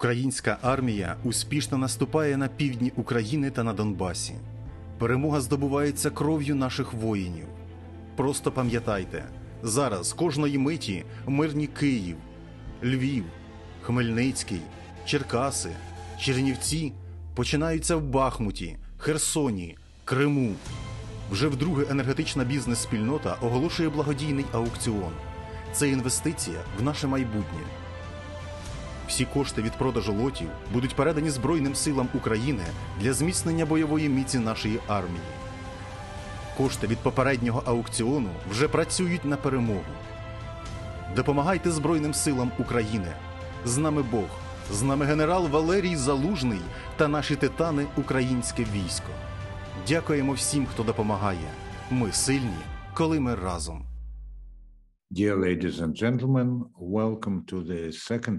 Українська армія успішно наступає на півдні України та на Донбасі. Перемога здобувається кров'ю наших воїнів. Просто пам'ятайте, зараз кожної миті мирні Київ, Львів, Хмельницький, Черкаси, Чернівці починаються в Бахмуті, Херсоні, Криму. Вже вдруге енергетична бізнес-спільнота оголошує благодійний аукціон. Це інвестиція в наше майбутнє. Всі кошти від продажу лотів будуть передані Збройним силам України для зміцнення бойової міці нашої армії. Кошти від попереднього аукціону вже працюють на перемогу. Допомагайте Збройним силам України. З нами Бог, з нами генерал Валерій Залужний та наші титани українське військо. Дякуємо всім, хто допомагає. Ми сильні, коли ми разом. Dear ladies and gentlemen, welcome to the second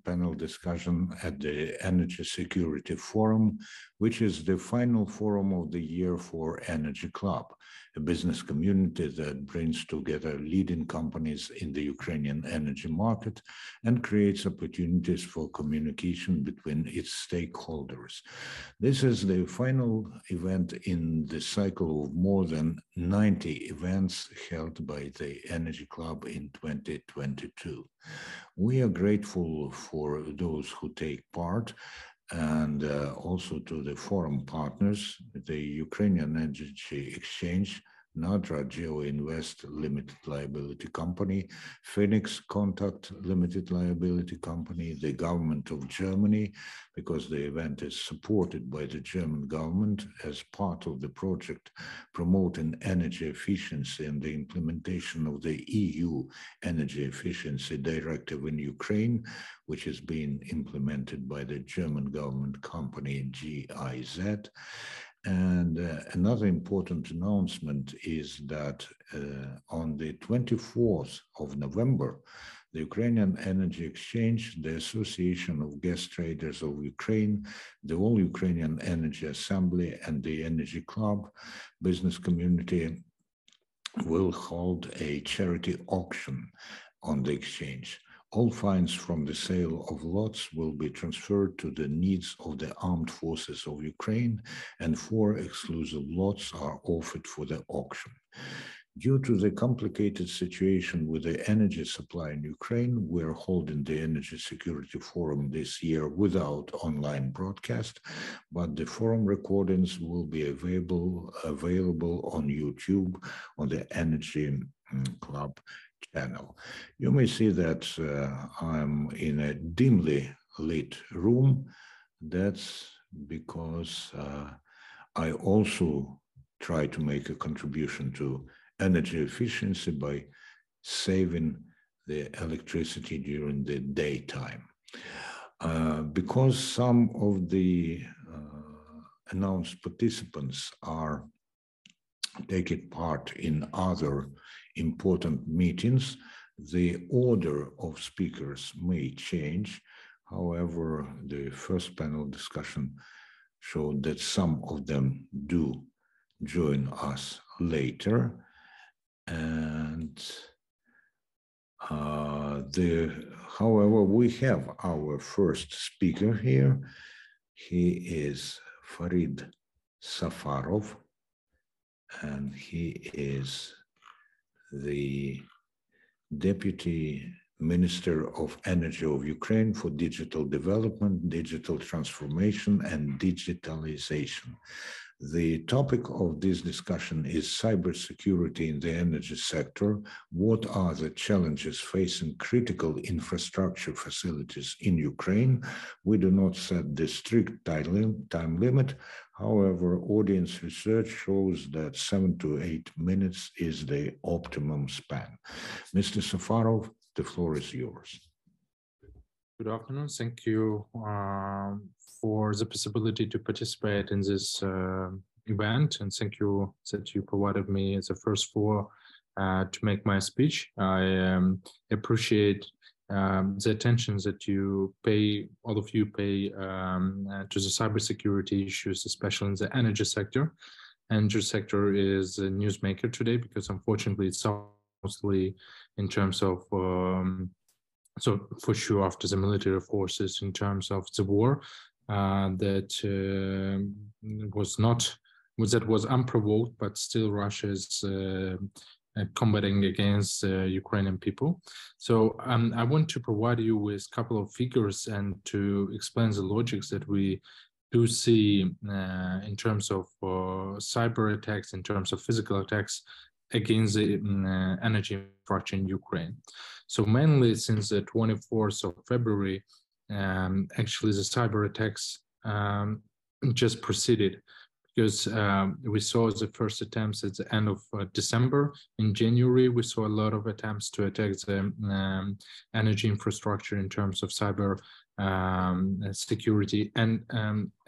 panel discussion at the Energy Security Forum, which is the final forum of the year for Energy Club, a business community that brings together leading companies in the Ukrainian energy market and creates opportunities for communication between its stakeholders. This is the final event in the cycle of more than 90 events held by the Energy Club in 2022. We are grateful for those who take part and also to the forum partners, the Ukrainian Energy Exchange, Nadra Geo Invest Limited Liability Company, Phoenix Contact Limited Liability Company, the government of Germany, because the event is supported by the German government as part of the project promoting energy efficiency and the implementation of the EU Energy Efficiency Directive in Ukraine, which is being implemented by the German government company GIZ. And another important announcement is that on the 24th of November, the Ukrainian Energy Exchange, the Association of Gas Traders of Ukraine, the All Ukrainian Energy Assembly, and the Energy Club business community will hold a charity auction on the exchange. All funds from the sale of lots will be transferred to the needs of the armed forces of Ukraine, and 4 exclusive lots are offered for the auction. Due to the complicated situation with the energy supply in Ukraine, we're holding the Energy Security Forum this year without online broadcast, but the forum recordings will be available on YouTube on the Energy Club channel. You may see that I'm in a dimly lit room. That's because I also try to make a contribution to energy efficiency by saving the electricity during the daytime. Because some of the announced participants are taking part in other important meetings, the order of speakers may change. However, the first panel discussion showed that some of them do join us later. And however, we have our first speaker here. He is Farid Safarov, and he is the Deputy Minister of Energy of Ukraine for Digital Development, Digital Transformation, and Digitalization. The topic of this discussion is cybersecurity in the energy sector. What are the challenges facing critical infrastructure facilities in Ukraine? We do not set the strict time limit. However, audience research shows that 7 to 8 minutes is the optimum span. Mr. Safarov, the floor is yours. Good afternoon. Thank you for the possibility to participate in this event, and thank you that you provided me the first floor to make my speech. I appreciate the attention that all of you pay to the cybersecurity issues, especially in the energy sector. Energy sector is a newsmaker today because unfortunately it's mostly in terms of So for sure, after the military forces in terms of the war, that was unprovoked, but still Russia is combating against Ukrainian people. So I want to provide you with a couple of figures and to explain the logics that we do see in terms of cyber attacks, in terms of physical attacks against the energy infrastructure in Ukraine. So mainly since the 24th of February, actually the cyber attacks just proceeded, because we saw the first attempts at the end of December. In January, we saw a lot of attempts to attack the energy infrastructure in terms of cyber security. And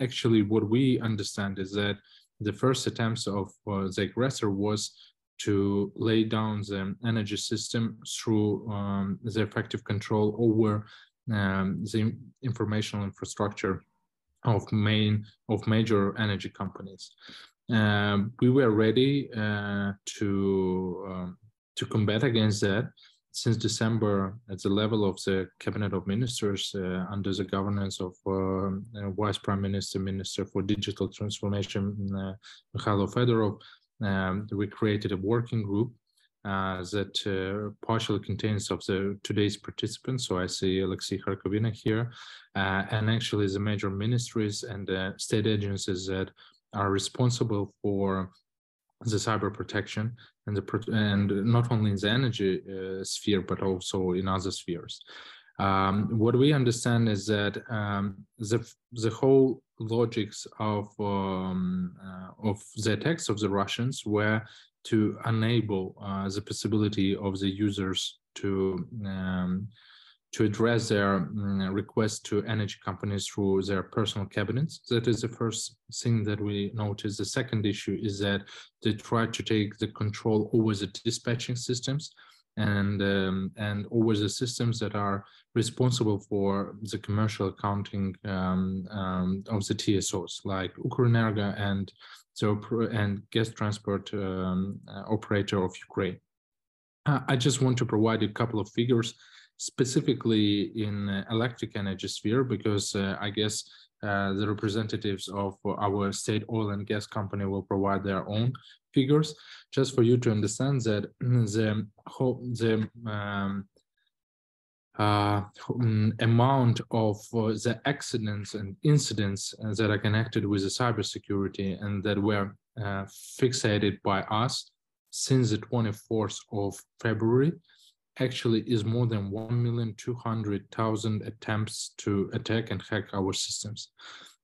actually what we understand is that the first attempts of the aggressor was to lay down the energy system through the effective control over the informational infrastructure of major energy companies. We were ready to combat against that since December at the level of the Cabinet of Ministers under the governance of Vice Prime Minister, Minister for Digital Transformation, Mykhailo Fedorov. We created a working group that partially contains of today's participants. So I see Oleksiy Kharkovyna here, and actually the major ministries and state agencies that are responsible for the cyber protection and not only in the energy sphere, but also in other spheres. What we understand is that the whole logics of the attacks of the Russians were to enable the possibility of the users to address their requests to energy companies through their personal cabinets. That is the first thing that we noticed. The second issue is that they tried to take the control over the dispatching systems and over the systems that are responsible for the commercial accounting of the TSOs, like Ukrenergo and gas transport operator of Ukraine. I just want to provide a couple of figures specifically in electric energy sphere, because I guess the representatives of our state oil and gas company will provide their own figures, just for you to understand that the amount of the accidents and incidents that are connected with the cybersecurity and that were fixated by us since the 24th of February actually is more than 1,200,000 attempts to attack and hack our systems.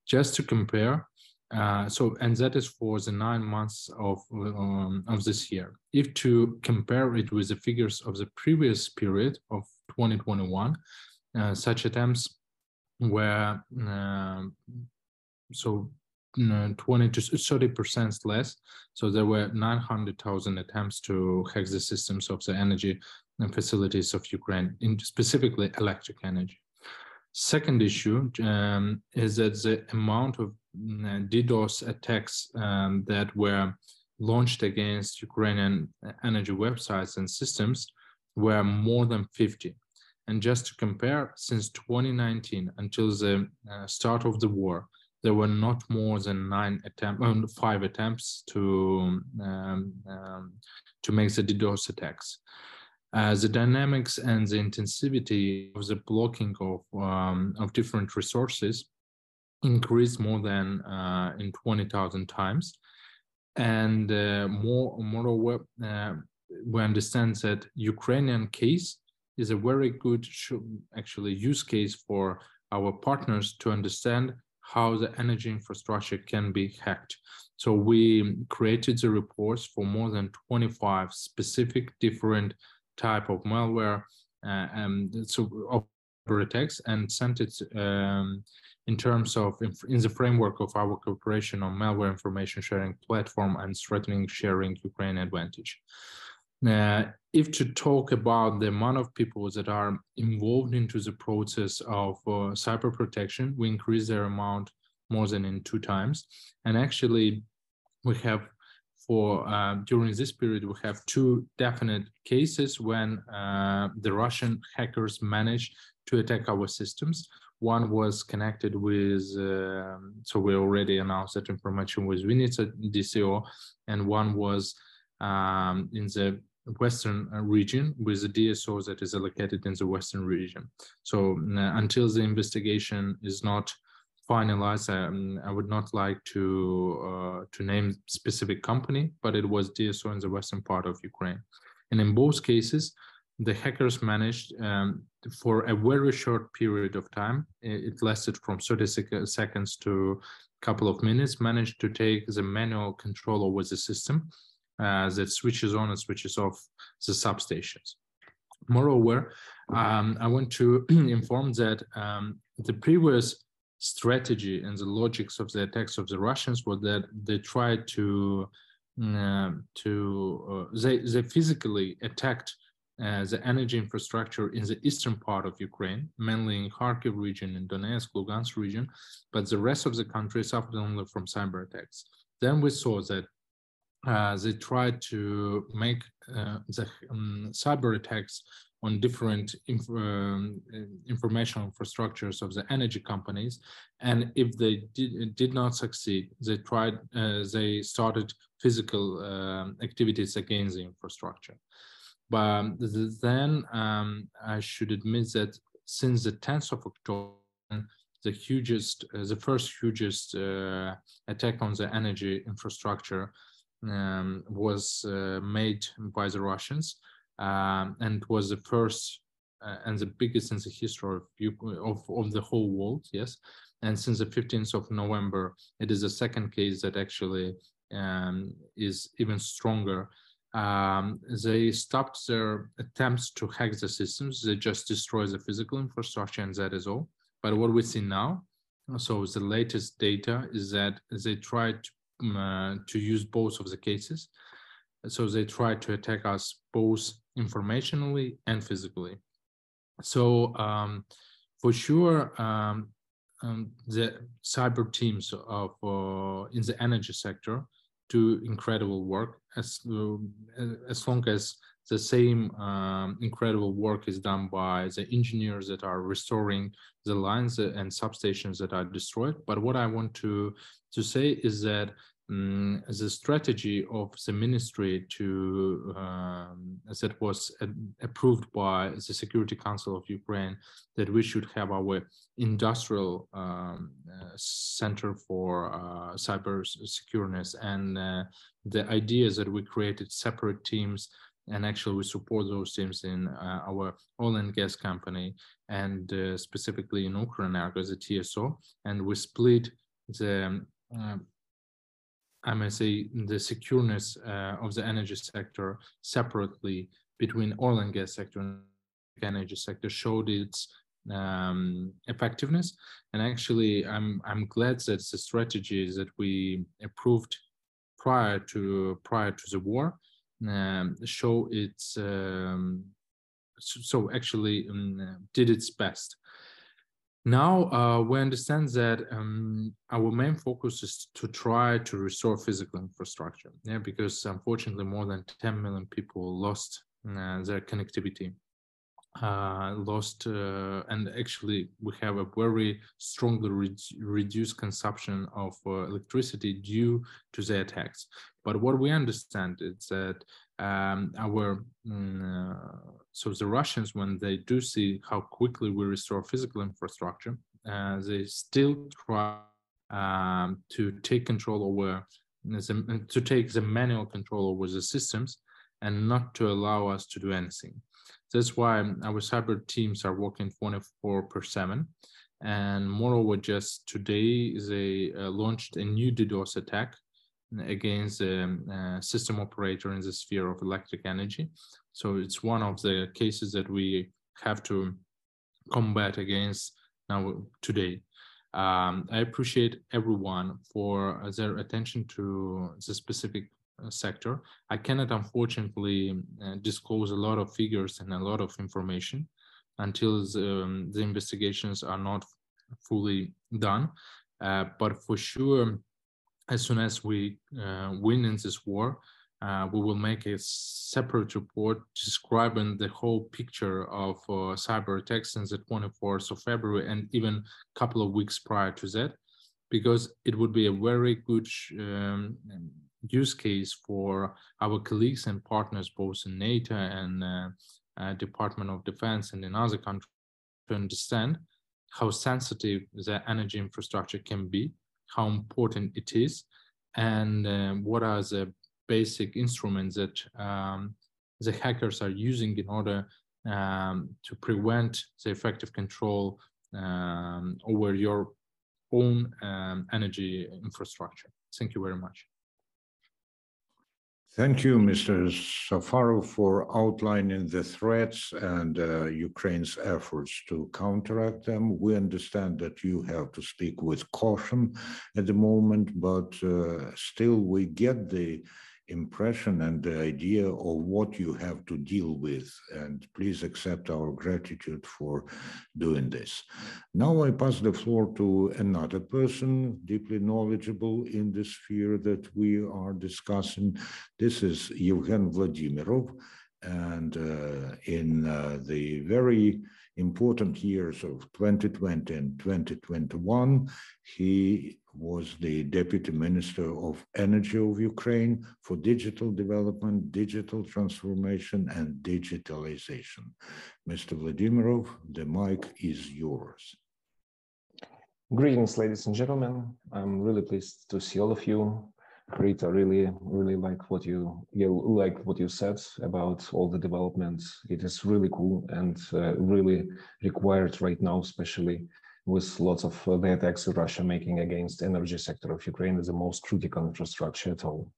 Just to compare, and that is for the 9 months of this year. If to compare it with the figures of the previous period of 2021, such attempts were 20 to 30% less. So there were 900,000 attempts to hack the systems of the energy and facilities of Ukraine, specifically electric energy. Second issue is that the amount of DDoS attacks that were launched against Ukrainian energy websites and systems were more than 50. And just to compare, since 2019 until the start of the war, there were not more than 5 attempts to make the DDoS attacks. The dynamics and the intensivity of the blocking of different resources increased more than in 20,000 times. And moreover, we understand that Ukrainian case is a very good actually use case for our partners to understand how the energy infrastructure can be hacked. So we created the reports for more than 25 specific different type of malware of attacks and sent it in terms of in the framework of our cooperation on malware information sharing platform and threatening sharing Ukraine advantage. If to talk about the amount of people that are involved into the process of cyber protection, we increase their amount more than in 2 times. And actually, we have during this period, we have two definite cases when the Russian hackers managed to attack our systems. One was connected with, so we already announced that information with Vinnytsia DCO, and one was in the Western region with the DSO that is allocated in the Western region. So until the investigation is not finalized, I would not like to name specific company, but it was DSO in the western part of Ukraine. And in both cases, the hackers managed for a very short period of time, it lasted from 30 seconds to a couple of minutes, managed to take the manual control over the system that switches on and switches off the substations. Moreover, I want to inform that the previous strategy and the logics of the attacks of the Russians was that they tried they physically attacked the energy infrastructure in the eastern part of Ukraine, mainly in Kharkiv region, in Donetsk, Lugansk region, but the rest of the country suffered only from cyber attacks. Then we saw that they tried to make the cyber attacks on different information infrastructures of the energy companies, and if they did not succeed, they started physical activities against the infrastructure. But then I should admit that since the 10th of October, the first hugest attack on the energy infrastructure was made by the Russians, and was the first and the biggest in the history of the whole world, yes. And since the 15th of November, it is the second case that actually is even stronger. They stopped their attempts to hack the systems. They just destroy the physical infrastructure, and that is all. But what we see now, so the latest data is that they tried to use both of the cases. So they tried to attack us both informationally and physically. So for sure, the cyber teams of in the energy sector do incredible work, as long as the same incredible work is done by the engineers that are restoring the lines and substations that are destroyed. But what I want to say is that the strategy of the ministry that was approved by the Security Council of Ukraine, that we should have our industrial center for cyber secureness, and the idea is that we created separate teams, and actually we support those teams in our oil and gas company, and specifically in Ukrenergo as a TSO, and we split the I may say the secureness of the energy sector separately between oil and gas sector and energy sector, showed its effectiveness. And actually, I'm glad that the strategies that we approved prior to the war show its so actually did its best. Now we understand that our main focus is to try to restore physical infrastructure, because unfortunately more than 10 million people lost their connectivity, and actually we have a very strongly reduced consumption of electricity due to the attacks. But what we understand is that so the Russians, when they do see how quickly we restore physical infrastructure, they still try to take control over, to take the manual control over the systems, and not to allow us to do anything. That's why our cyber teams are working 24/7. And moreover, just today, they launched a new DDoS attack against a system operator in the sphere of electric energy. So it's one of the cases that we have to combat against now today. I appreciate everyone for their attention to the specific sector. I cannot unfortunately disclose a lot of figures and a lot of information until the investigations are not fully done. But for sure, as soon as we win in this war, we will make a separate report describing the whole picture of cyber attacks in the 24th of February and even a couple of weeks prior to that, because it would be a very good use case for our colleagues and partners, both in NATO and Department of Defense and in other countries, to understand how sensitive the energy infrastructure can be, how important it is, and what are the basic instruments that the hackers are using in order to prevent the effective control over your own energy infrastructure. Thank you very much. Thank you, Mr. Safarov, for outlining the threats and Ukraine's efforts to counteract them. We understand that you have to speak with caution at the moment, but still we get the impression and the idea of what you have to deal with, and please accept our gratitude for doing this. Now I pass the floor to another person deeply knowledgeable in the sphere that we are discussing. This is Yevhen Vladimirov, and in the very important years of 2020 and 2021, he was the Deputy Minister of Energy of Ukraine for digital development, digital transformation, and digitalization. Mr. Vladimirov, the mic is yours. Greetings, ladies and gentlemen. I'm really pleased to see all of you. Farid, I really like what you said about all the developments. It is really cool and really required right now, especially with lots of the attacks Russia making against energy sector of Ukraine is the most critical infrastructure at all.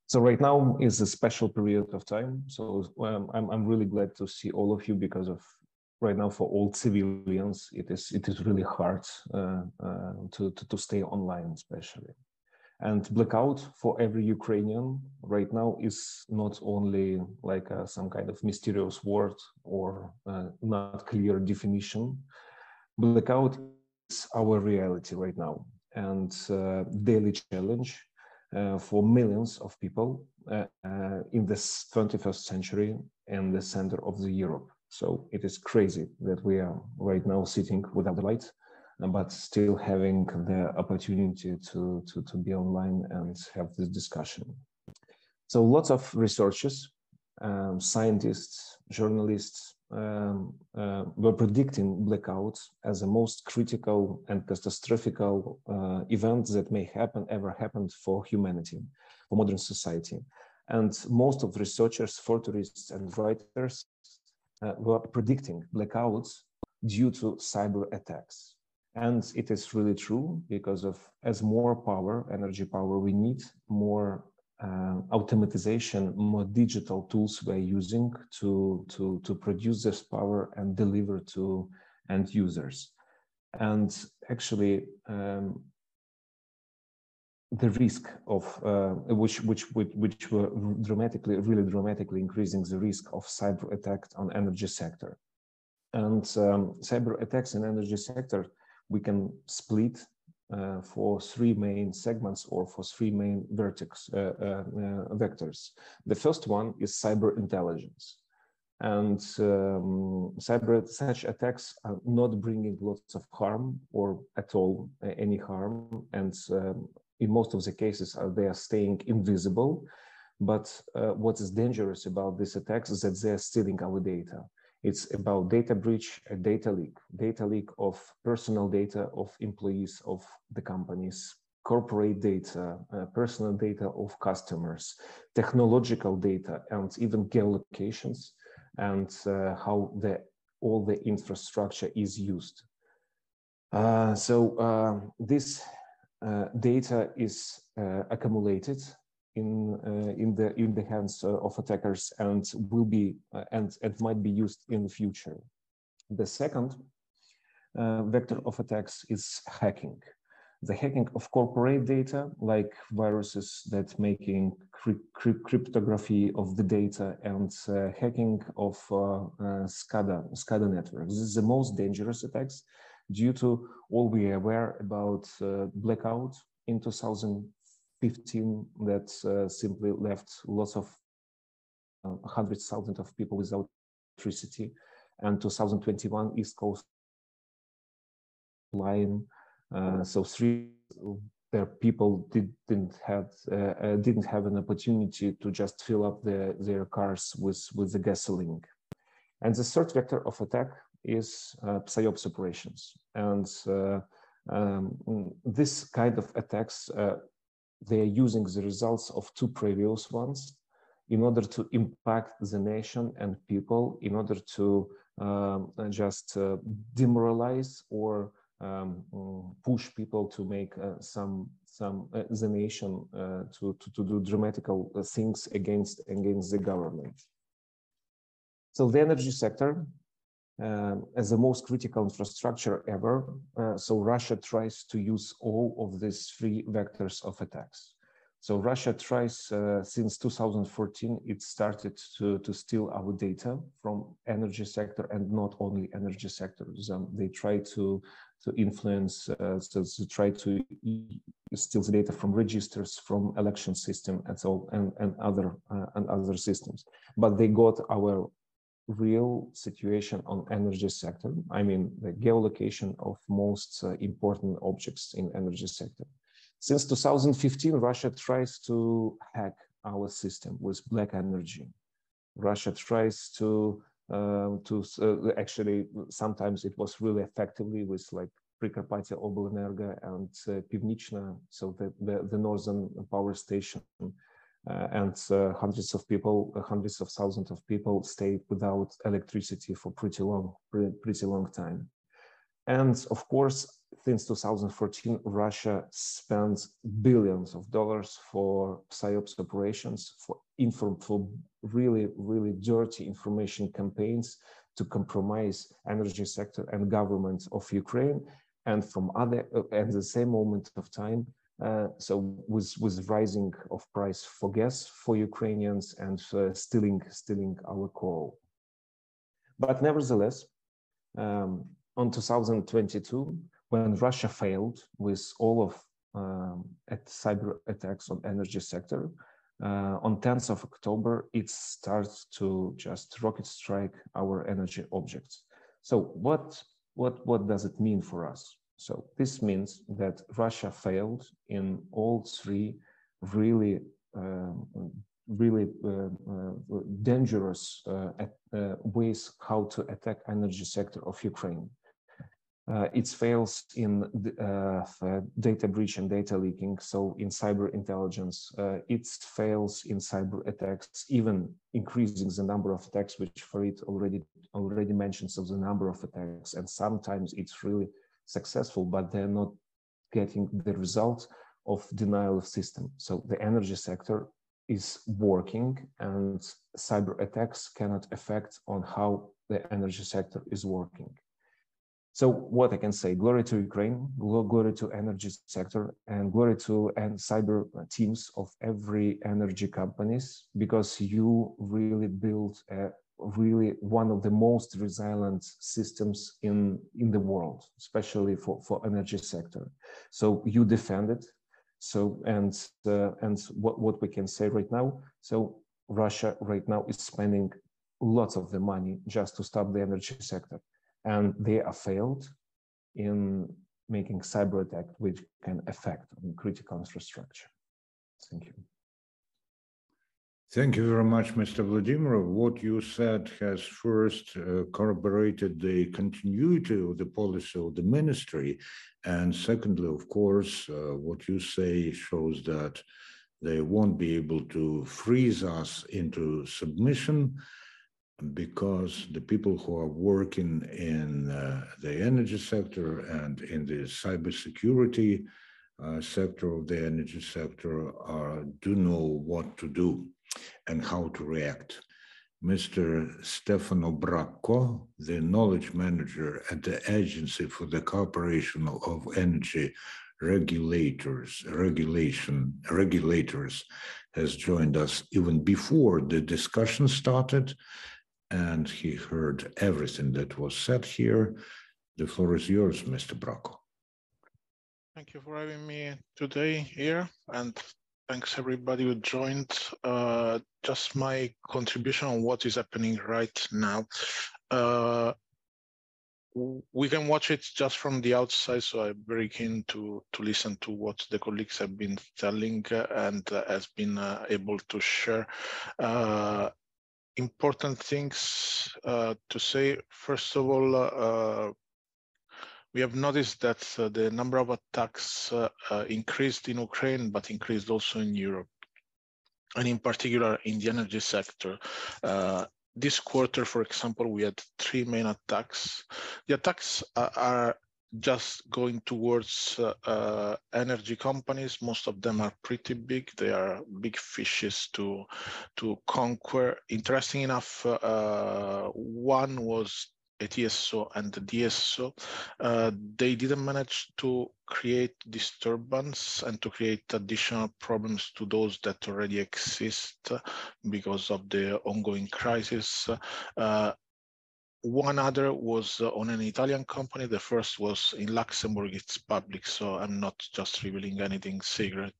So right now is a special period of time. So I'm really glad to see all of you, because of right now for all civilians, it is really hard to stay online, especially. And blackout for every Ukrainian right now is not only like some kind of mysterious word or not clear definition. Blackout is our reality right now, and daily challenge for millions of people in this 21st century in the center of the Europe. So it is crazy that we are right now sitting without the light, but still having the opportunity to be online and have this discussion. So lots of researchers, scientists, journalists were predicting blackouts as the most critical and catastrophic event that may ever happened for humanity, for modern society. And most of the researchers, futurists, and writers were predicting blackouts due to cyber attacks. And it is really true, because of as more power, energy power we need, more automatization, more digital tools we're using to produce this power and deliver to end users. And actually, the risk of which were really dramatically increasing the risk of cyber attack on energy sector. And cyber attacks in energy sector we can split for three main segments, or for three main vectors. The first one is cyber intelligence. And such attacks are not bringing lots of harm or at all any harm. And in most of the cases, they are staying invisible. But what is dangerous about these attacks is that they are stealing our data. It's about data breach, a data leak of personal data of employees of the companies, corporate data, personal data of customers, technological data, and even geolocations, and how all the infrastructure is used. This data is accumulated in the hands of attackers and will be and might be used in the future. The second vector of attacks is hacking. The hacking of corporate data, like viruses that making cryptography of the data, and hacking of SCADA networks. This is the most dangerous attacks due to all we are aware about blackout in 2015 that simply left lots of hundreds of thousands of people without electricity, and 2021 East Coast line. So their people didn't have an opportunity to just fill up their cars with the gasoline. And the third vector of attack is psyops operations. And this kind of attacks, they are using the results of two previous ones in order to impact the nation and people, in order to just demoralize or push people to make the nation to do dramatical things against the government. So the energy sector, as the most critical infrastructure ever, so Russia tries to use all of these three vectors of attacks. So Russia tries, since 2014, it started to steal our data from energy sector, and not only energy sectors. They try to influence, so they try to steal the data from registers, from election system, and other systems. But they got our real situation on energy sector. I mean, the geolocation of most important objects in energy sector. Since 2015, Russia tries to hack our system with black energy. Russia tries to actually, sometimes it was really effectively with like Prikarpatya Oblenergo and Pivnichna, so the northern power station, and hundreds of thousands of people stayed without electricity for pretty long time. And of course, since 2014, Russia spends billions of dollars for psyops operations, for really, really dirty information campaigns to compromise energy sector and government of Ukraine. And at the same moment of time, so with rising of price for gas for Ukrainians and stealing our coal. But nevertheless, on 2022, when Russia failed with all of cyber attacks on energy sector, on 10th of October, it starts to just rocket strike our energy objects. So what does it mean for us? So this means that Russia failed in all three really dangerous ways how to attack energy sector of Ukraine. It fails in data breach and data leaking, so in cyber intelligence. It fails in cyber attacks, even increasing the number of attacks, which Farid already mentioned, so the number of attacks. And sometimes it's really successful, but they're not getting the result of denial of system. So the energy sector is working, and cyber attacks cannot affect on how the energy sector is working. So what I can say, glory to Ukraine, glory to energy sector, and glory to cyber teams of every energy companies, because you really built really one of the most resilient systems in the world, especially for energy sector. So you defended. So and what we can say right now, so Russia right now is spending lots of the money just to stop the energy sector, and they are failed in making cyber attack which can affect on critical infrastructure. Thank you. Thank you very much, Mr. Vladimirov. What you said has first corroborated the continuity of the policy of the ministry. And secondly, of course, what you say shows that they won't be able to freeze us into submission, because the people who are working in the energy sector and in the cybersecurity sector of the energy sector do know what to do and how to react. Mr. Stefano Bracco, the knowledge manager at the Agency for the Cooperation of Energy Regulators, has joined us even before the discussion started, and he heard everything that was said here. The floor is yours, Mr. Bracco. Thank you for having me today here, and thanks everybody who joined. Just my contribution on what is happening right now. We can watch it just from the outside, so I'm very keen to listen to what the colleagues have been telling and has been able to share. Important things to say. First of all, we have noticed that the number of attacks increased in Ukraine, but increased also in Europe, and in particular in the energy sector. This quarter, for example, we had 3 main attacks. The attacks are just going towards energy companies. Most of them are pretty big. They are big fishes to conquer. Interesting enough, one was a TSO and the DSO. They didn't manage to create disturbance and to create additional problems to those that already exist because of the ongoing crisis. One other was on an Italian company. The first was in Luxembourg. It's public, so I'm not just revealing anything secret.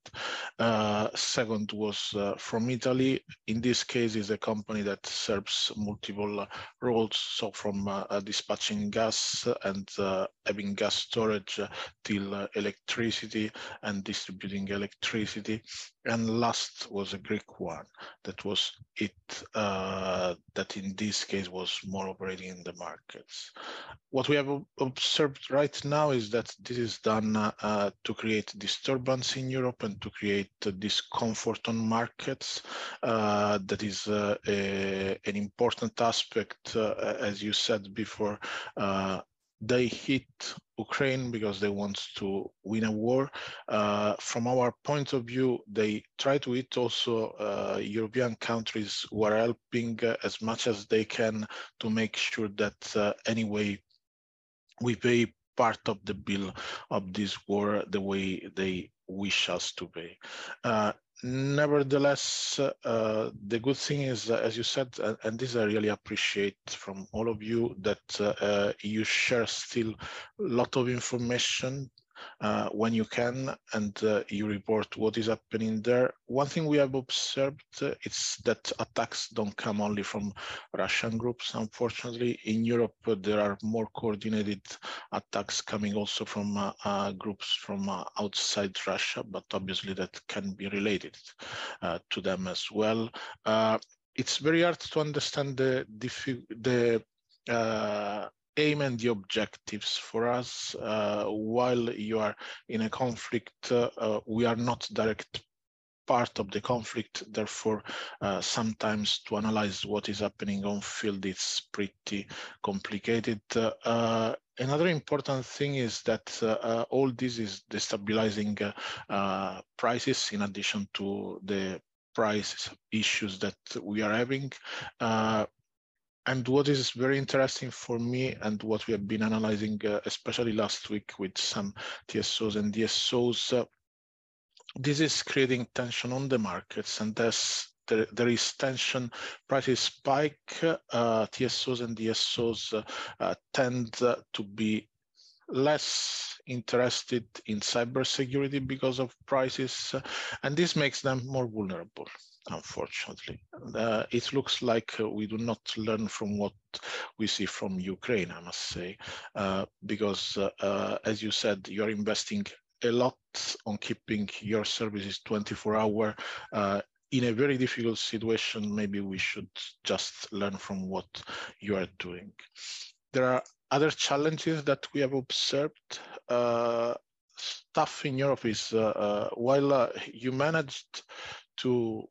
Second was from Italy. In this case, is a company that serves multiple roles, so from dispatching gas and having gas storage till electricity and distributing electricity. And last was a Greek one that was that in this case was more operating in the markets. What we have observed right now is that this is done to create disturbance in Europe and to create discomfort on markets. That is an important aspect, as you said before. They hit Ukraine because they want to win a war. From our point of view, they try to hit also European countries who are helping as much as they can to make sure that anyway we pay part of the bill of this war the way they wish us to pay. Nevertheless, the good thing is, as you said, and this I really appreciate from all of you, that you share still a lot of information when you can, and you report what is happening there. One thing we have observed is that attacks don't come only from Russian groups. Unfortunately, in Europe, there are more coordinated attacks coming also from groups from outside Russia, but obviously that can be related to them as well. It's very hard to understand the aim and the objectives for us. While you are in a conflict, we are not direct part of the conflict. Therefore, sometimes to analyze what is happening on field, it's pretty complicated. Another important thing is that all this is destabilizing prices in addition to the price issues that we are having. And what is very interesting for me, and what we have been analyzing, especially last week with some TSOs and DSOs, this is creating tension on the markets, and there is tension, prices spike, TSOs and DSOs tend to be less interested in cybersecurity because of prices, and this makes them more vulnerable. Unfortunately, it looks like we do not learn from what we see from Ukraine, I must say, because as you said, you're investing a lot on keeping your services 24-hour. In a very difficult situation, maybe we should just learn from what you are doing. There are other challenges that we have observed. Stuff in Europe is, while you managed to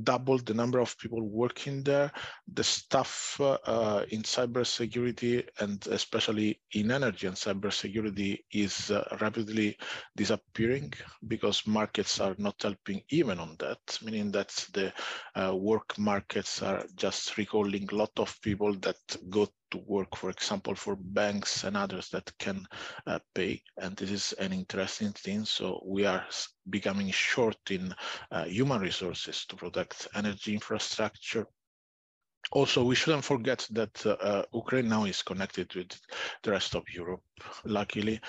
double the number of people working there, the staff in cybersecurity, and especially in energy and cybersecurity, is rapidly disappearing because markets are not helping even on that, meaning that the work markets are just recalling a lot of people that go to work, for example, for banks and others that can pay. And this is an interesting thing. So we are becoming short in human resources to protect energy infrastructure. Also, we shouldn't forget that Ukraine now is connected with the rest of Europe, luckily,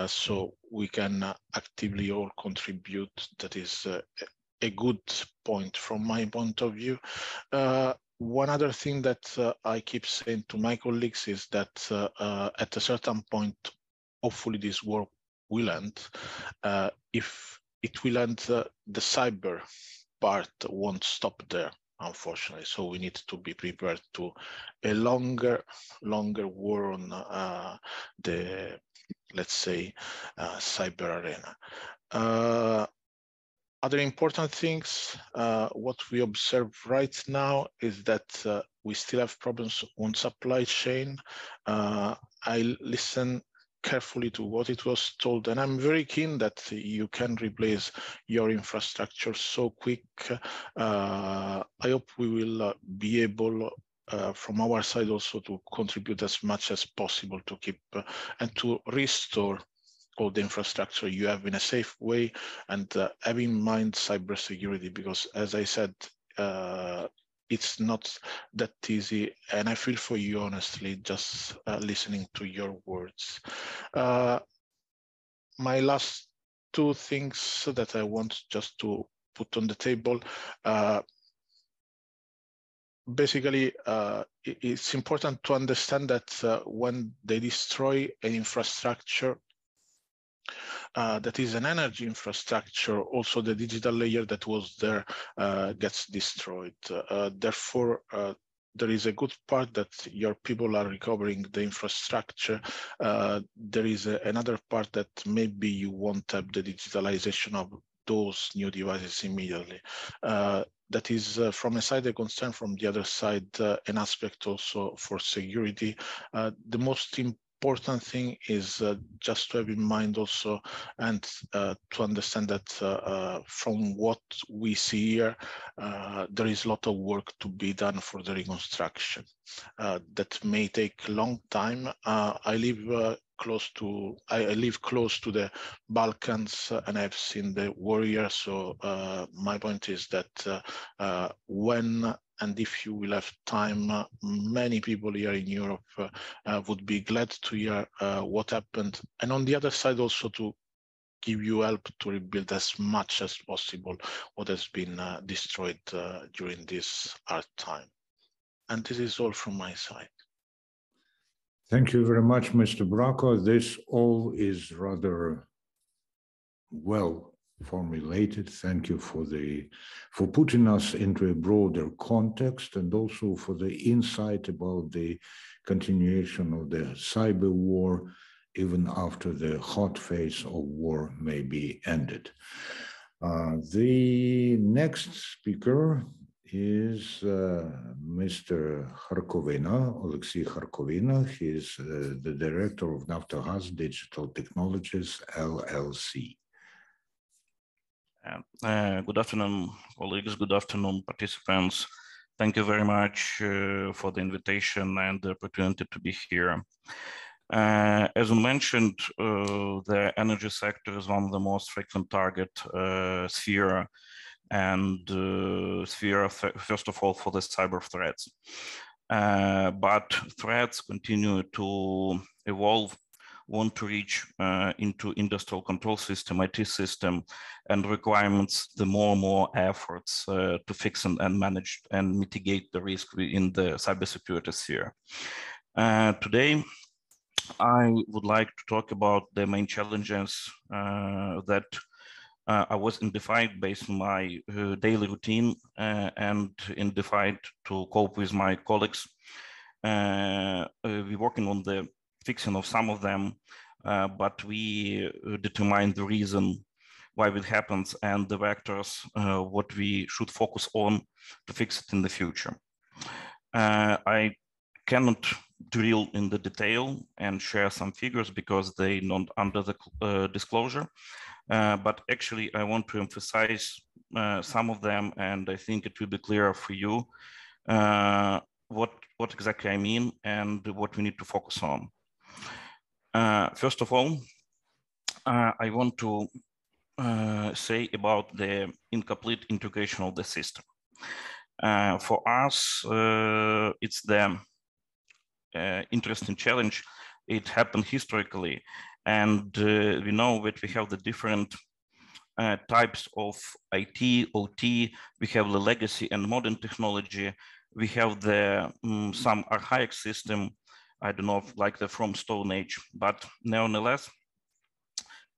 so we can actively all contribute. That is a good point from my point of view. One other thing that I keep saying to my colleagues is that at a certain point, hopefully this war will end. If it will end, the cyber part won't stop there, unfortunately. So we need to be prepared to a longer war on the, let's say, cyber arena. Other important things, what we observe right now is that we still have problems on supply chain. I listen carefully to what it was told, and I'm very keen that you can replace your infrastructure so quick. I hope we will be able from our side also to contribute as much as possible to keep and to restore all the infrastructure you have in a safe way, and have in mind cybersecurity, because as I said, it's not that easy, and I feel for you, honestly, just listening to your words. My last two things that I want just to put on the table. Basically, it's important to understand that when they destroy an infrastructure, that is an energy infrastructure, also the digital layer that was there gets destroyed. Therefore, there is a good part that your people are recovering the infrastructure. There is another part that maybe you won't have the digitalization of those new devices immediately. That is from a side a concern, from the other side an aspect also for security. The most important thing is just to have in mind also, and to understand that from what we see here, there is a lot of work to be done for the reconstruction. That may take a long time. I live close to the Balkans, and I've seen the warrior. So my point is that when and if you will have time, many people here in Europe would be glad to hear what happened. And on the other side, also to give you help to rebuild as much as possible what has been destroyed during this hard time. And this is all from my side. Thank you very much, Mr. Bracco. This all is rather well formulated. Thank you for putting us into a broader context, and also for the insight about the continuation of the cyber war even after the hot phase of war may be ended. The next speaker is Mr. Kharkovyna, Oleksiy Kharkovyna. He is the director of Naftogaz Digital Technologies, LLC. Good afternoon, colleagues. Good afternoon, participants. Thank you very much for the invitation and the opportunity to be here. As you mentioned, the energy sector is one of the most frequent target sphere, and sphere, first of all, for the cyber threats. But threats continue to evolve, want to reach into industrial control system, IT system, and requirements the more and more efforts to fix and manage and mitigate the risk in the cybersecurity sphere. Today, I would like to talk about the main challenges that I was identified based on my daily routine and identified to cope with my colleagues. We're working on the fixing of some of them, but we determine the reason why it happens and the vectors, what we should focus on to fix it in the future. I cannot drill in the detail and share some figures because they're not under the disclosure, but actually I want to emphasize some of them, and I think it will be clearer for you what exactly I mean and what we need to focus on. First of all, I want to say about the incomplete integration of the system. For us, it's the interesting challenge. It happened historically, and we know that we have the different types of IT, OT. We have the legacy and modern technology. We have the some archaic system, I don't know, like the from Stone Age, but nevertheless,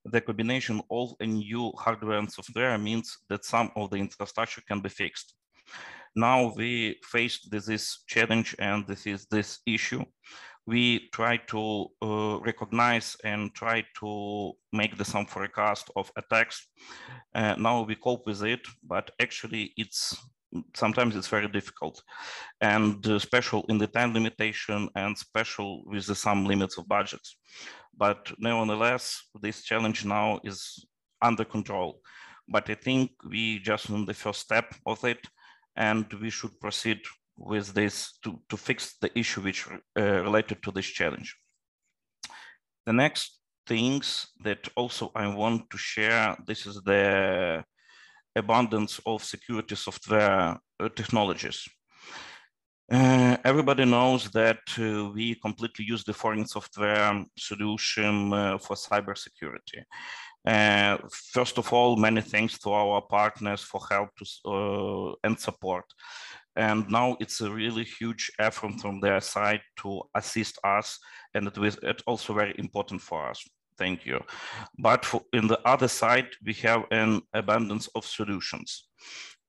the combination of a new hardware and software means that some of the infrastructure can be fixed. Now we faced this challenge and this issue. We try to recognize and try to make some forecast of attacks. Now we cope with it, but actually sometimes it's very difficult, and special in the time limitation and special with some limits of budgets. But nevertheless, this challenge now is under control. But I think we just in the first step of it, and we should proceed with this to fix the issue which related to this challenge. The next things that also I want to share, this is the abundance of security software technologies. Everybody knows that we completely use the foreign software solution for cybersecurity. First of all, many thanks to our partners for help and support. And now it's a really huge effort from their side to assist us, and it's also very important for us. Thank you. But in the other side, we have an abundance of solutions.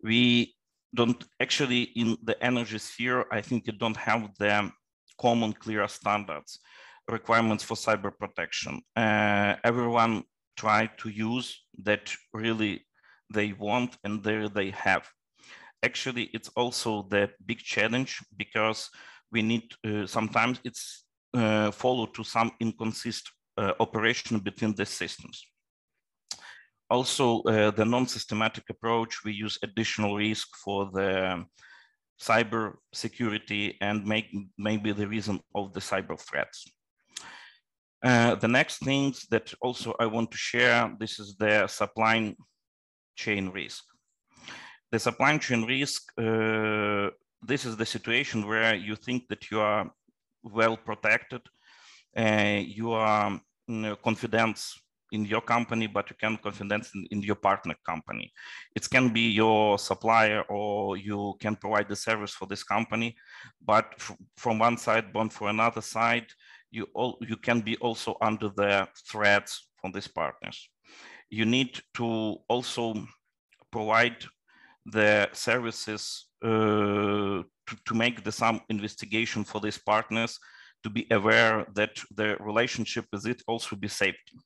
We don't actually, in the energy sphere, I think you don't have the common clear standards, requirements for cyber protection. Everyone try to use that really they want and they have. Actually, it's also the big challenge because we need, sometimes it's follow to some inconsistent operation between the systems. Also, the non-systematic approach, we use additional risk for the cyber security and maybe the reason of the cyber threats. The next things that also I want to share, this is the supply chain risk. The supply chain risk, this is the situation where you think that you are well protected, you are confident in your company, but you can confidence in your partner company. It can be your supplier or you can provide the service for this company, but from one side, but for another side, you can be also under the threats from these partners. You need to also provide the services to make some investigation for these partners, to be aware that the relationship with it also be safety.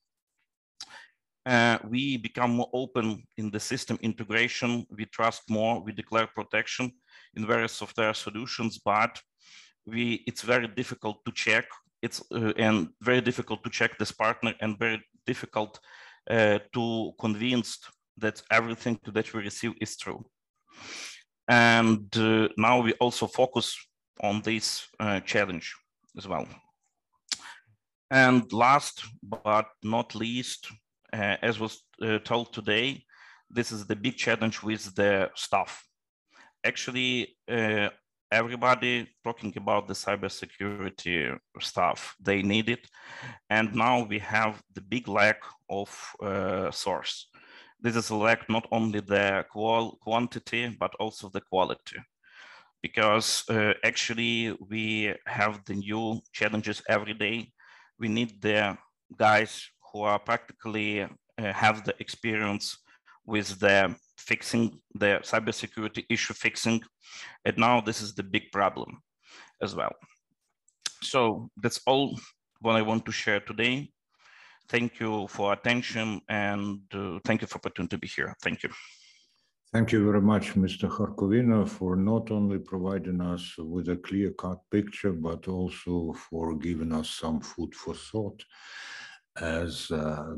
We become more open in the system integration. We trust more, we declare protection in various software solutions, but it's very difficult to check. And very difficult to check this partner and very difficult to convince that everything that we receive is true. And now we also focus on this challenge as well. And last but not least, as was told today, this is the big challenge with the staff. Actually, everybody talking about the cybersecurity stuff, they need it. And now we have the big lack of source. This is a lack not only the quantity, but also the quality. Because actually we have the new challenges every day. We need the guys who are practically have the experience with the fixing the cybersecurity issue fixing. And now this is the big problem as well. So that's all what I want to share today. Thank you for attention and thank you for the opportunity to be here. Thank you. Thank you very much, Mr. Kharkovyna, for not only providing us with a clear-cut picture, but also for giving us some food for thought, as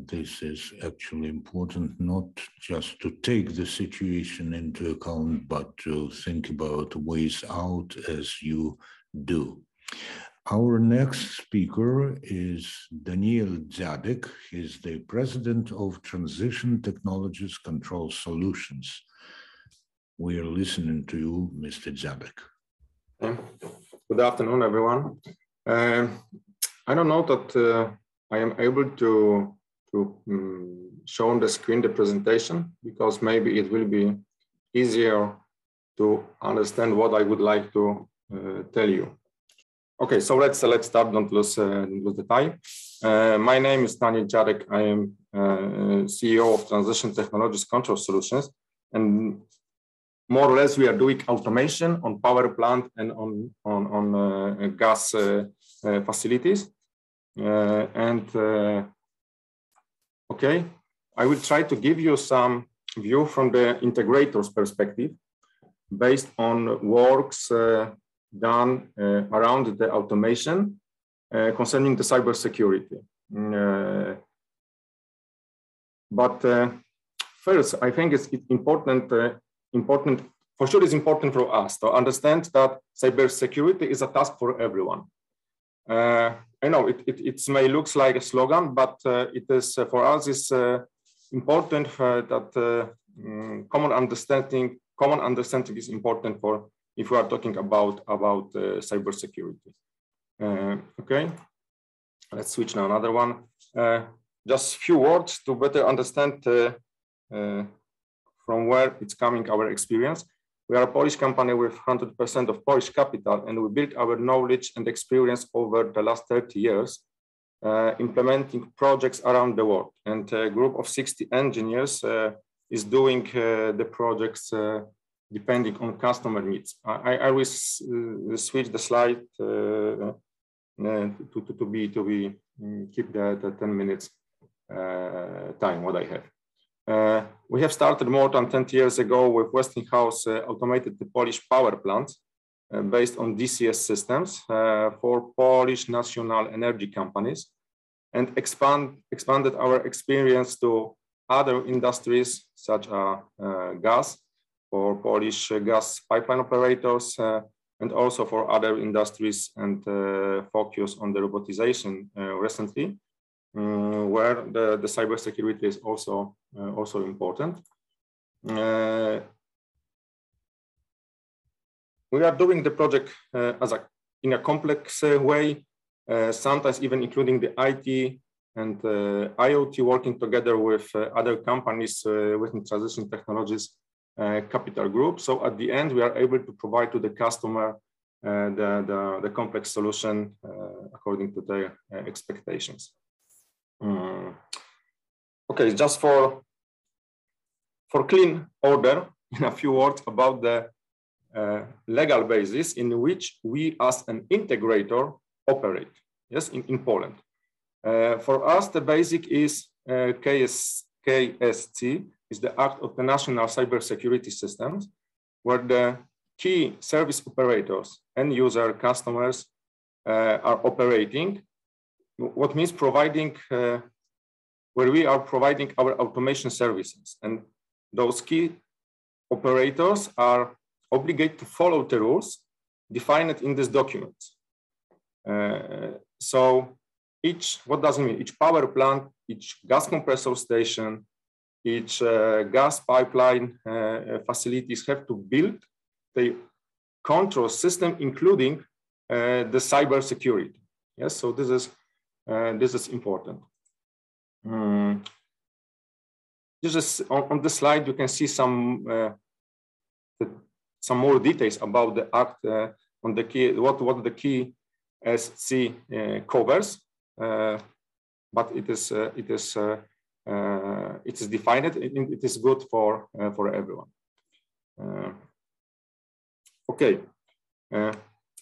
this is actually important, not just to take the situation into account, but to think about ways out as you do. Our next speaker is Dziadek. He's the president of Transition Technologies Control Solutions. We are listening to you, Mr. Dziadek. Good afternoon, everyone. I don't know that I am able to show on the screen the presentation, because maybe it will be easier to understand what I would like to tell you. Okay, so let's start. Don't lose the time. My name is Dziadek. I am CEO of Transition Technologies Control Solutions, and more or less we are doing automation on power plant and on gas facilities. Okay, I will try to give you some view from the integrator's perspective, based on works done around the automation concerning the cybersecurity. But first, I think it's important for sure. It's important for us to understand that cybersecurity is a task for everyone. I know it may look like a slogan, but it is for us. It's important that common understanding is important for if we are talking about cybersecurity. Okay, let's switch now another one. Just a few words to better understand from where it's coming our experience. We are a Polish company with 100% of Polish capital, and we built our knowledge and experience over the last 30 years, implementing projects around the world. And a group of 60 engineers is doing the projects depending on customer needs. I will switch the slide to keep the 10 minutes time what I have. We have started more than 10 years ago with Westinghouse automated the Polish power plant based on DCS systems for Polish national energy companies, and expanded our experience to other industries such as gas, for Polish gas pipeline operators, and also for other industries, and focus on the robotization recently, where the cybersecurity is also important. We are doing the project in a complex way, sometimes even including the IT and IoT, working together with other companies within Transition Technologies capital group. So at the end, we are able to provide to the customer the complex solution according to their expectations. Okay, just for clean order, in a few words about the legal basis in which we as an integrator operate, yes, in Poland. For us, the basic is KSC, is the Act of the National Cybersecurity Systems, where the key service operators and user customers are operating, what means providing, where we are providing our automation services. And those key operators are obligated to follow the rules defined in this document. So what does it mean? Each power plant, each gas compressor station, each gas pipeline facilities have to build the control system, including the cybersecurity. Yes, so this is important. This is on the slide. You can see some more details about the act on the key. What the key SC covers, but it is defined. It is good for everyone. Okay,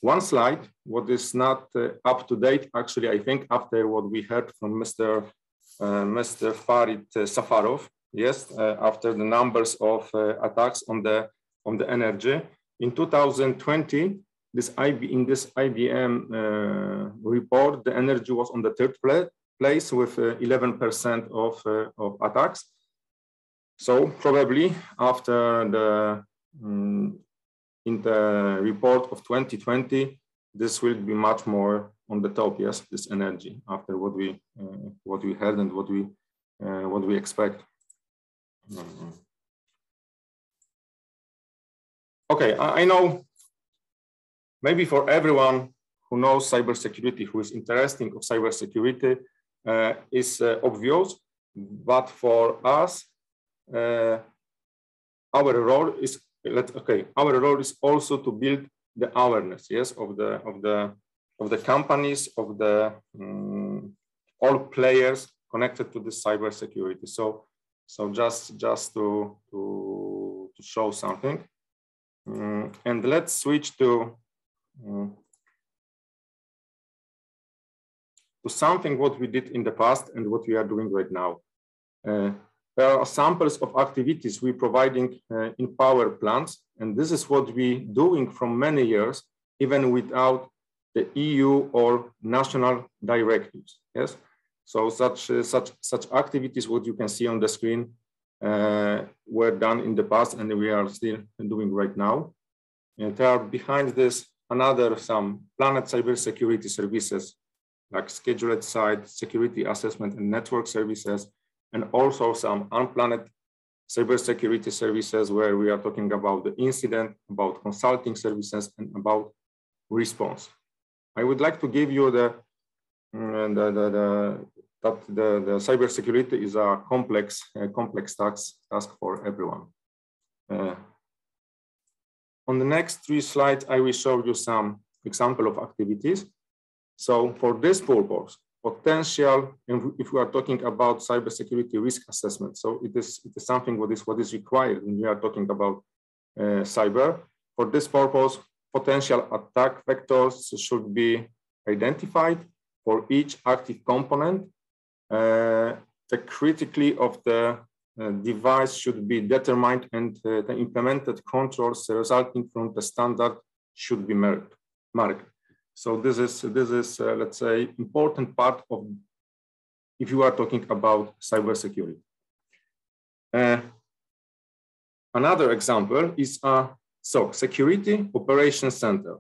one slide. What is not up to date, actually, I think after what we heard from Mr. Farid Safarov, yes, after the numbers of attacks on the energy in 2020, in this IBM report, the energy was on the third place with 11% of attacks. So probably after in the report of 2020, this will be much more on the top. Yes, this energy after what we heard and what we expect. Okay, I know maybe for everyone who knows cybersecurity, who is interested in cybersecurity, is obvious, but for us, our role is also to build the awareness, yes, of the companies, of the all players connected to the cybersecurity. So just to show something, and let's switch to something what we did in the past and what we are doing right now. There are samples of activities we're providing in power plants, and this is what we're doing from many years, even without the EU or national directives. Yes, so such activities, what you can see on the screen, were done in the past, and we are still doing right now. And there are behind this some planet cybersecurity services, like scheduled site, security assessment and network services, and also some unplanned cybersecurity services where we are talking about the incident, about consulting services, and about response. I would like to give you that the cybersecurity is a complex task for everyone. On the next 3 slides, I will show you some example of activities. So for this purpose, potential, if we are talking about cybersecurity risk assessment, so it is something what is required when we are talking about cyber. For this purpose, potential attack vectors should be identified for each active component. The criticality of the device should be determined, and the implemented controls resulting from the standard should be marked. So this is let's say, important part of if you are talking about cybersecurity. Another example is a SOC, Security Operations Center.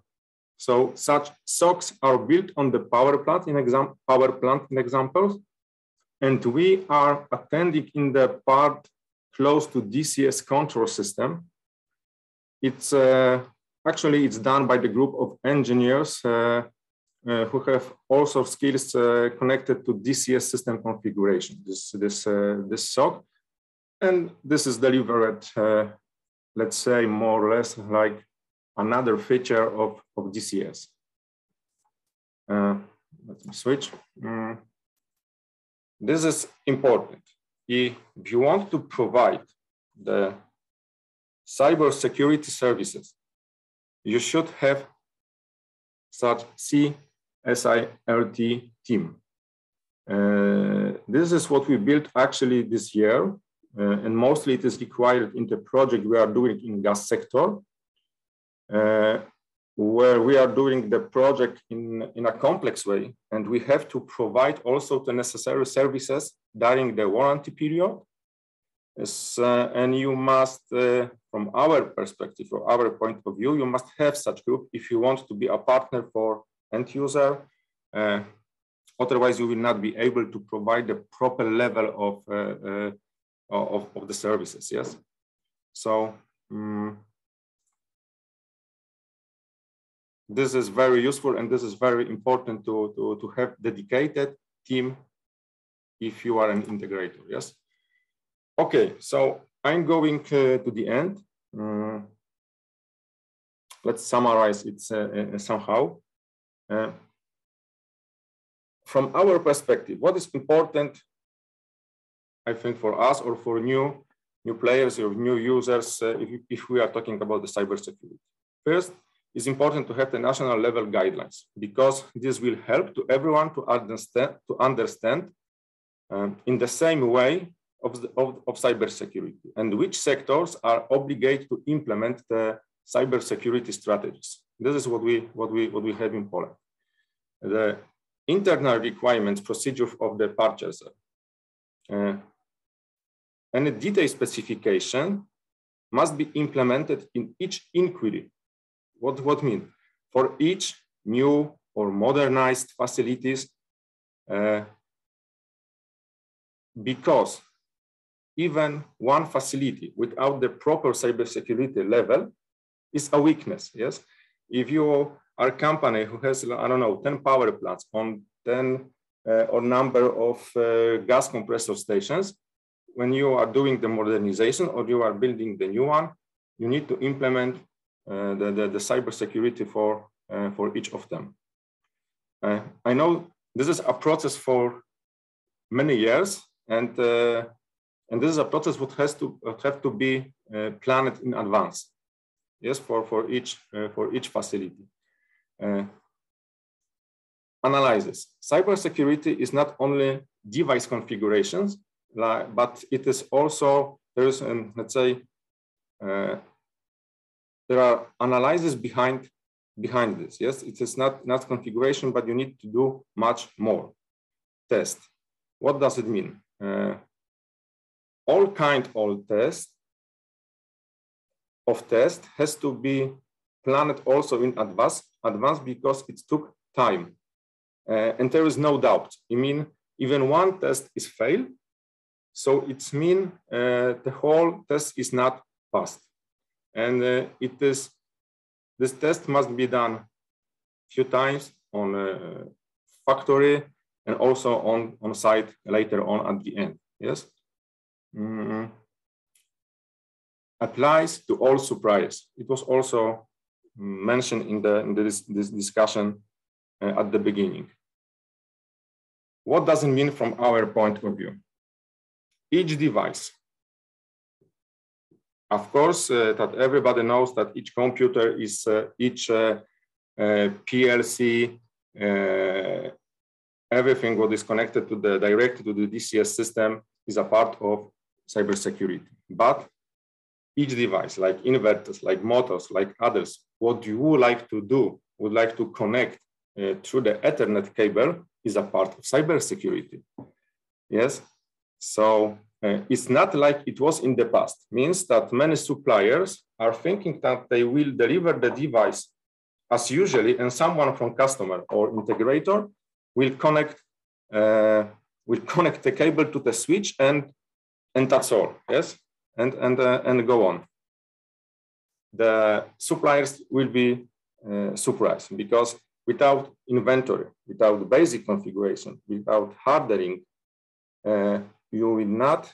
So such SOCs are built on the power plant in examples, and we are attending in the part close to DCS control system. It's actually, it's done by the group of engineers who have also skills connected to DCS system configuration, this SOC. And this is delivered, let's say, more or less like another feature of DCS. Let me switch. This is important. If you want to provide the cybersecurity services, you should have such CSIRT team. This is what we built actually this year, and mostly it is required in the project we are doing in gas sector, where we are doing the project in a complex way, and we have to provide also the necessary services during the warranty period. And you must, from our perspective, or our point of view, you must have such group if you want to be a partner for end user. Otherwise, you will not be able to provide the proper level of the services. Yes. So this is very useful, and this is very important to have dedicated team if you are an integrator. Yes. Okay, so I'm going to the end. Let's summarize it somehow. From our perspective, what is important, I think, for us or for new players or new users, if we are talking about the cybersecurity? First, it's important to have the national level guidelines, because this will help to everyone to understand in the same way of cybersecurity, and which sectors are obligated to implement the cybersecurity strategies. This is what we have in Poland. The internal requirements procedure of the purchaser and a detailed specification must be implemented in each inquiry. What mean? For each new or modernized facilities, because even one facility without the proper cybersecurity level is a weakness. Yes, if you are a company who has, I don't know, 10 power plants on 10 or number of gas compressor stations, when you are doing the modernization or you are building the new one, you need to implement the cybersecurity for each of them. I know this is a process for many years, and this is a process that has to have to be planned in advance. Yes, for each facility. Analysis. Cybersecurity is not only device configurations, but it is also, there is, let's say, there are analyses behind this. Yes, it is not configuration, but you need to do much more. Test. What does it mean? All kind of test has to be planned also in advance because it took time. And there is no doubt. I mean, even one test is failed, so it means the whole test is not passed. And this test must be done a few times on factory and also on site later on at the end. Yes. Applies to all suppliers. It was also mentioned in this discussion at the beginning. What does it mean from our point of view? Each device, of course, that everybody knows that each computer is each PLC, everything what is connected to the directly to the TTCS system is a part of cybersecurity. But each device, like inverters, like motors, like others, what you would like to do, would like to connect through the Ethernet cable is a part of cybersecurity. Yes, so it's not like it was in the past. Means that many suppliers are thinking that they will deliver the device as usually, and someone from customer or integrator will connect the cable to the switch, and that's all. Yes, and go on. The suppliers will be surprised because without inventory, without basic configuration, without hardening, you will not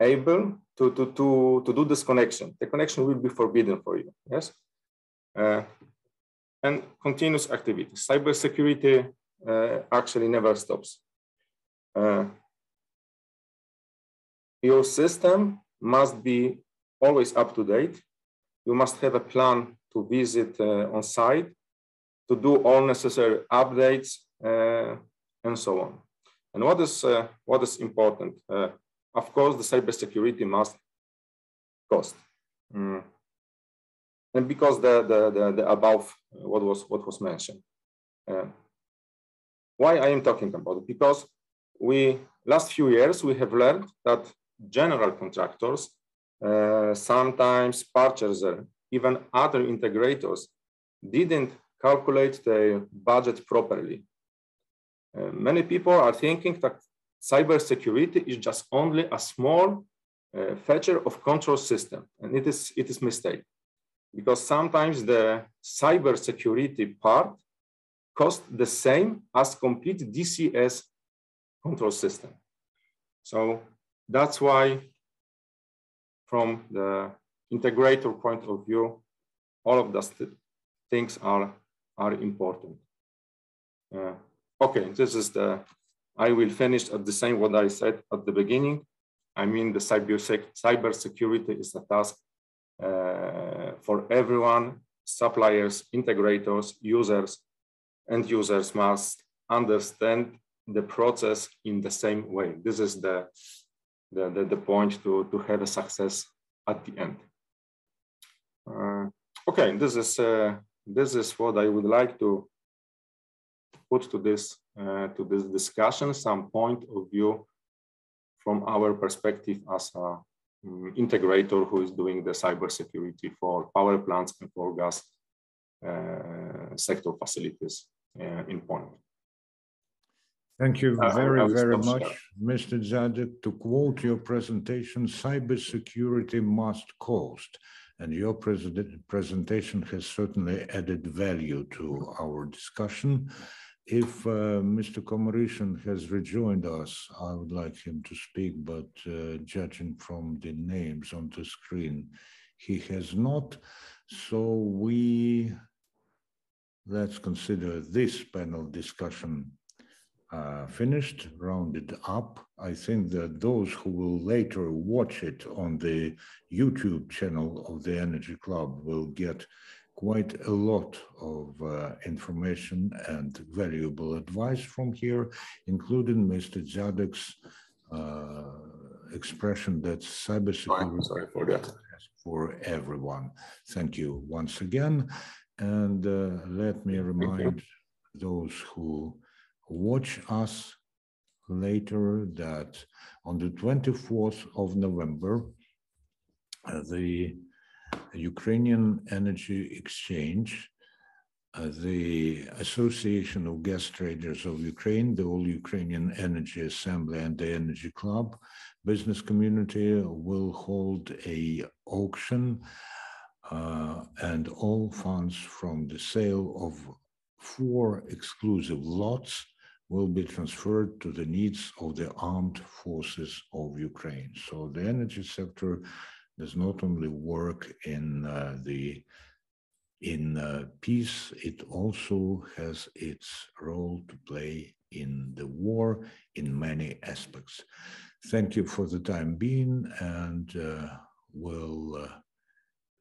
able to do this connection. The connection will be forbidden for you. Yes, and continuous activity. Cybersecurity actually never stops. Your system must be always up to date. You must have a plan to visit on site, to do all necessary updates, and so on. And what is important? Of course, the cybersecurity must cost. And because the above what was mentioned. Why I am talking about it? Because last few years we have learned that general contractors, sometimes purchaser, even other integrators didn't calculate their budget properly. Many people are thinking that cybersecurity is just only a small feature of control system, and it is mistake, because sometimes the cybersecurity part costs the same as complete TTCS control system. So that's why, from the integrator point of view, all of those things are important. Okay, this is I will finish at the same what I said at the beginning. I mean, the cybersecurity is a task for everyone, suppliers, integrators, users, and users must understand the process in the same way. This is the point to have a success at the end. Okay, this is what I would like to put to this discussion, some point of view from our perspective as a integrator who is doing the cybersecurity for power plants and for gas sector facilities in Poland. Thank you very much, Mr. Dziadek. To quote your presentation, cybersecurity must cost. and your presentation has certainly added value to our discussion. If Mr. Komarichyn has rejoined us, I would like him to speak, but judging from the names on the screen, he has not. So let's consider this panel discussion finished, rounded up. I think that those who will later watch it on the YouTube channel of the Energy Club will get quite a lot of information and valuable advice from here, including Mr. Dziadek's expression that cybersecurity is for everyone. Thank you once again. And let me remind those who watch us later that on the 24th of November, the Ukrainian Energy Exchange, the Association of Gas Traders of Ukraine, the All Ukrainian Energy Assembly, and the Energy Club business community will hold an auction, and all funds from the sale of 4 exclusive lots will be transferred to the needs of the armed forces of Ukraine. So the energy sector does not only work in peace, it also has its role to play in the war in many aspects. Thank you for the time being, and we'll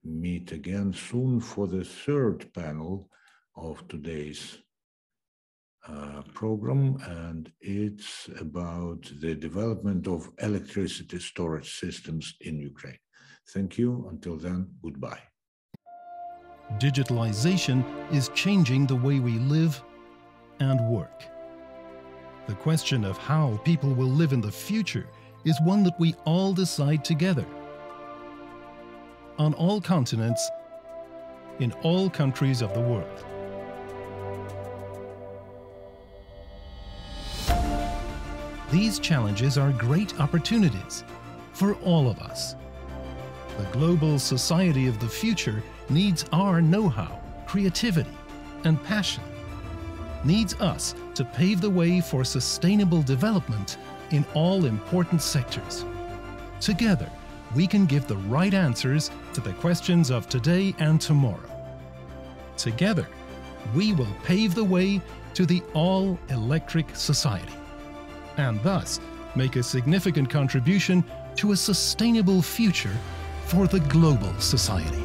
meet again soon for the 3rd panel of today's program, and it's about the development of electricity storage systems in Ukraine. Thank you. Until then, goodbye. Digitalization is changing the way we live and work. The question of how people will live in the future is one that we all decide together. On all continents, in all countries of the world. These challenges are great opportunities for all of us. The global society of the future needs our know-how, creativity, and passion. Needs us to pave the way for sustainable development in all important sectors. Together, we can give the right answers to the questions of today and tomorrow. Together, we will pave the way to the all-electric society, and thus make a significant contribution to a sustainable future for the global society.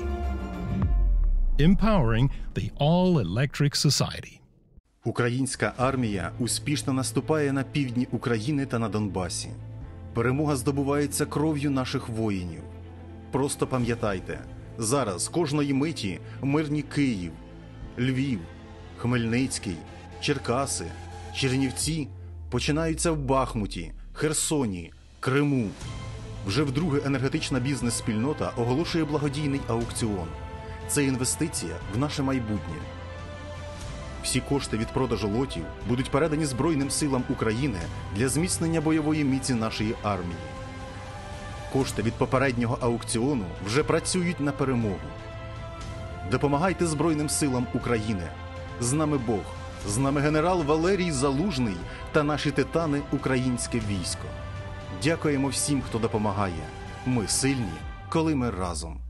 Empowering the all-electric society. Українська армія успішно наступає на півдні України та на Донбасі. Перемога здобувається кров'ю наших воїнів. Просто пам'ятайте, зараз кожної миті мирні Київ, Львів, Хмельницький, Черкаси, Чернівці починаються в Бахмуті, Херсоні, Криму. Вже вдруге енергетична бізнес-спільнота оголошує благодійний аукціон. Це інвестиція в наше майбутнє. Всі кошти від продажу лотів будуть передані Збройним силам України для зміцнення бойової міці нашої армії. Кошти від попереднього аукціону вже працюють на перемогу. Допомагайте Збройним силам України. З нами Бог, з нами генерал Валерій Залужний та наші титани українське військо. Дякуємо всім, хто допомагає. Ми сильні, коли ми разом.